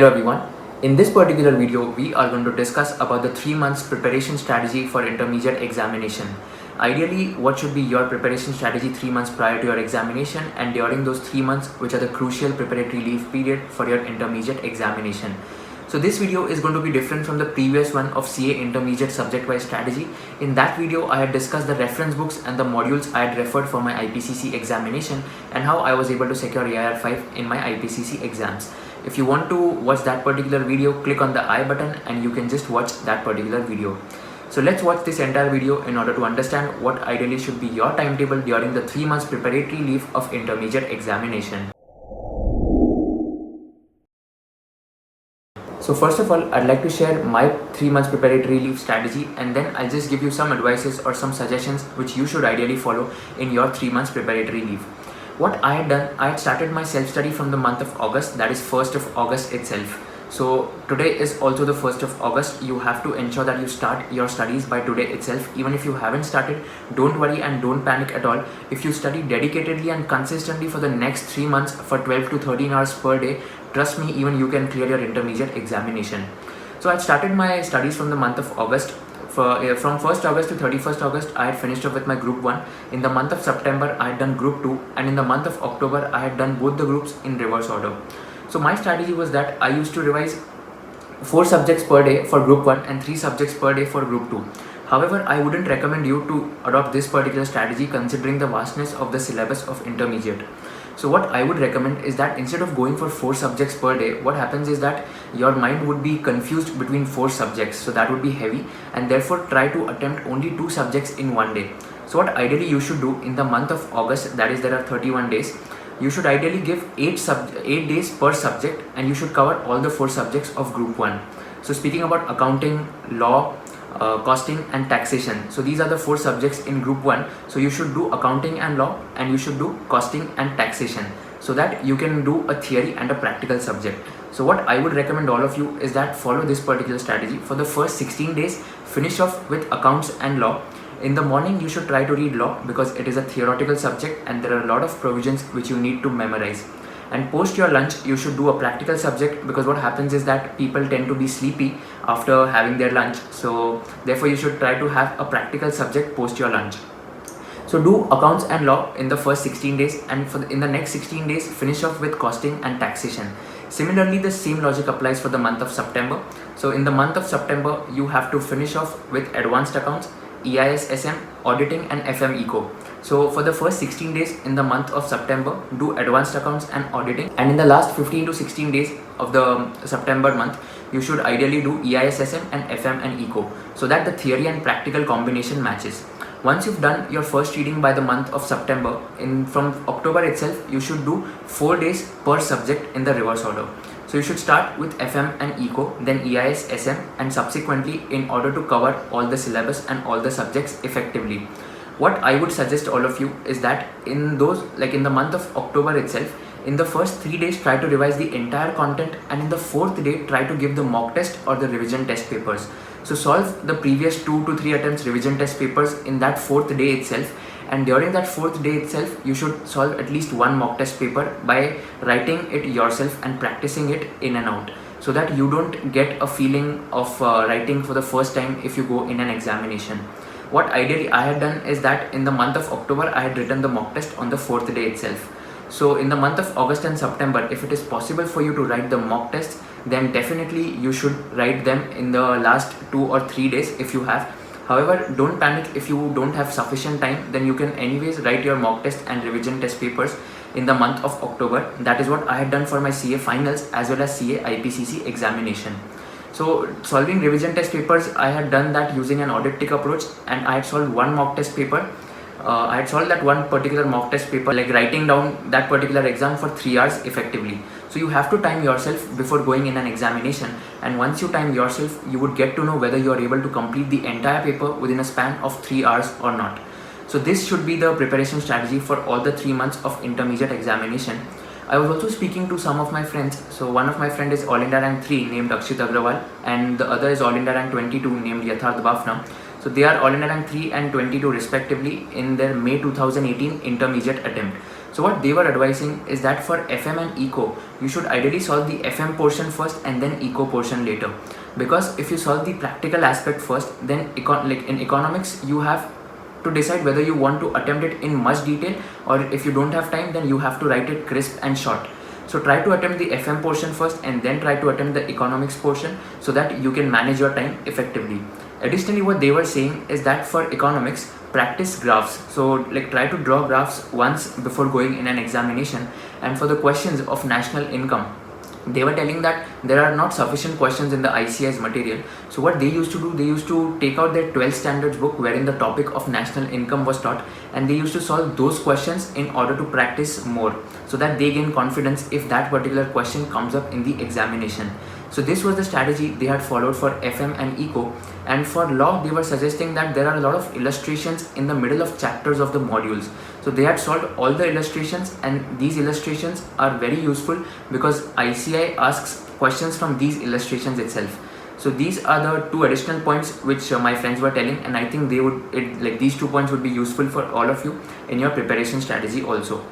Hello everyone. In this particular video, we are going to discuss about the 3 months preparation strategy for intermediate examination. Ideally, what should be your preparation strategy 3 months prior to your examination and during those 3 months, which are the crucial preparatory leave period for your intermediate examination. So this video is going to be different from the previous one of CA intermediate subject-wise strategy. In that video, I had discussed the reference books and the modules I had referred for my IPCC examination and how I was able to secure AIR5 in my IPCC exams. If you want to watch that particular video, click on the I button and you can just watch that particular video. So let's watch this entire video in order to understand what ideally should be your timetable during the 3 months preparatory leave of intermediate examination. So first of all, I'd like to share my 3 months preparatory leave strategy, and then I'll just give you some advices or some suggestions which you should ideally follow in your 3 months preparatory leave. What I had done, I had started my self-study from the month of August, that is 1st of August itself. So today is also the 1st of August. You have to ensure that you start your studies by today itself. Even if you haven't started, don't worry and don't panic at all. If you study dedicatedly and consistently for the next 3 months for 12 to 13 hours per day, trust me, even you can clear your intermediate examination. So I started my studies from the month of August. From 1st August to 31st August, I had finished up with my group 1. In the month of September, I had done group 2, and in the month of October, I had done both the groups in reverse order. So my strategy was that I used to revise 4 subjects per day for group 1 and 3 subjects per day for group 2. However, I wouldn't recommend you to adopt this particular strategy considering the vastness of the syllabus of intermediate. So what I would recommend is that instead of going for 4 subjects per day, what happens is that your mind would be confused between 4 subjects. So that would be heavy, and therefore try to attempt only 2 subjects in one day. So what ideally you should do in the month of August, that is there are 31 days, you should ideally give 8 days per subject, and you should cover all the 4 subjects of group 1. So speaking about accounting, law, costing and taxation, so these are the 4 subjects in group 1. So you should do accounting and law, and you should do costing and taxation, so that you can do a theory and a practical subject. So what I would recommend all of you is that follow this particular strategy. For the first 16 days, finish off with accounts and law. In the morning, you should try to read law because it is a theoretical subject and there are a lot of provisions which you need to memorize. And post your lunch, you should do a practical subject because what happens is that people tend to be sleepy after having their lunch. So therefore, you should try to have a practical subject post your lunch. So do accounts and law in the first 16 days, and in the next 16 days, finish off with costing and taxation. Similarly, the same logic applies for the month of September. So in the month of September, you have to finish off with advanced accounts, EIS SM, auditing and FM Eco. So for the first 16 days in the month of September, do advanced accounts and auditing, and in the last 15 to 16 days of the September month, you should ideally do EIS SM and FM and Eco, so that the theory and practical combination matches. Once you've done your first reading by the month of September, from October itself, you should do 4 days per subject in the reverse order. So you should start with FM and Eco, then EIS, SM, and subsequently in order to cover all the syllabus and all the subjects effectively. What I would suggest all of you is that in the month of October itself, in the first 3 days, try to revise the entire content, and in the 4th day, try to give the mock test or the revision test papers. So solve the previous 2 to 3 attempts revision test papers in that 4th day itself, and during that 4th day itself, you should solve at least 1 mock test paper by writing it yourself and practicing it in and out, so that you don't get a feeling of writing for the first time if you go in an examination. What ideally I had done is that in the month of October, I had written the mock test on the 4th day itself. So in the month of August and September, if it is possible for you to write the mock tests, then definitely you should write them in the last 2 or 3 days if you have. However, don't panic if you don't have sufficient time, then you can anyways write your mock test and revision test papers in the month of October. That is what I had done for my CA finals as well as CA IPCC examination. So solving revision test papers, I had done that using an audit tick approach, and I had solved 1 mock test paper. I had solved that one particular mock test paper, like writing down that particular exam for 3 hours effectively. So you have to time yourself before going in an examination, and once you time yourself, you would get to know whether you are able to complete the entire paper within a span of 3 hours or not. So this should be the preparation strategy for all the 3 months of intermediate examination. I was also speaking to some of my friends. So one of my friend is All India Rank 3 named Akshit Agrawal, and the other is All India Rank 22 named Yatharth Bafna. So they are All India Rank 3 and 22 respectively in their May 2018 intermediate attempt. So what they were advising is that for FM and Eco, you should ideally solve the FM portion first and then Eco portion later. Because if you solve the practical aspect first, then like in economics, you have to decide whether you want to attempt it in much detail, or if you don't have time, then you have to write it crisp and short. So try to attempt the FM portion first and then try to attempt the economics portion so that you can manage your time effectively. Additionally, what they were saying is that for economics, practice graphs. So like try to draw graphs once before going in an examination. And for the questions of national income, they were telling that there are not sufficient questions in the ICI's material. So what they used to do, they used to take out their 12th standards book wherein the topic of national income was taught, and they used to solve those questions in order to practice more so that they gain confidence if that particular question comes up in the examination. So this was the strategy they had followed for FM and Eco. And for law, they were suggesting that there are a lot of illustrations in the middle of chapters of the modules. So they had solved all the illustrations, and these illustrations are very useful because ICI asks questions from these illustrations itself. So these are the two additional points which my friends were telling, and I think these 2 points would be useful for all of you in your preparation strategy also.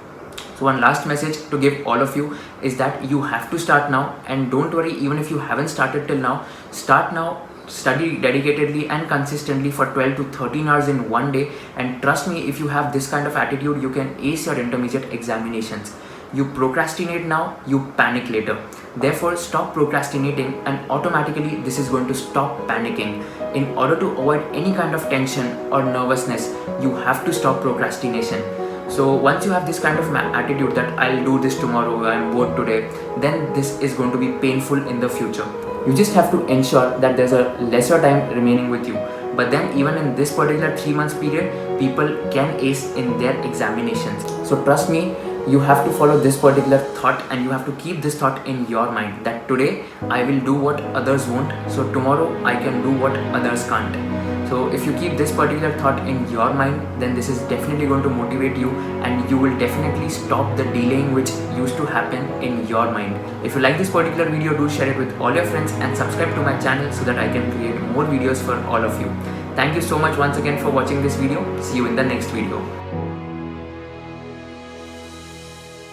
So one last message to give all of you is that you have to start now, and don't worry even if you haven't started till now. Start now, study dedicatedly and consistently for 12 to 13 hours in one day, and trust me, if you have this kind of attitude, you can ace your intermediate examinations. You procrastinate now, you panic later. Therefore, stop procrastinating, and automatically this is going to stop panicking. In order to avoid any kind of tension or nervousness, you have to stop procrastination. So once you have this kind of attitude that I'll do this tomorrow, I'm bored today, then this is going to be painful in the future. You just have to ensure that there's a lesser time remaining with you. But then even in this particular 3 months period, people can ace in their examinations. So trust me, you have to follow this particular thought, and you have to keep this thought in your mind that today I will do what others won't, so tomorrow I can do what others can't. So if you keep this particular thought in your mind, then this is definitely going to motivate you, and you will definitely stop the delaying which used to happen in your mind. If you like this particular video, do share it with all your friends and subscribe to my channel so that I can create more videos for all of you. Thank you so much once again for watching this video. See you in the next video.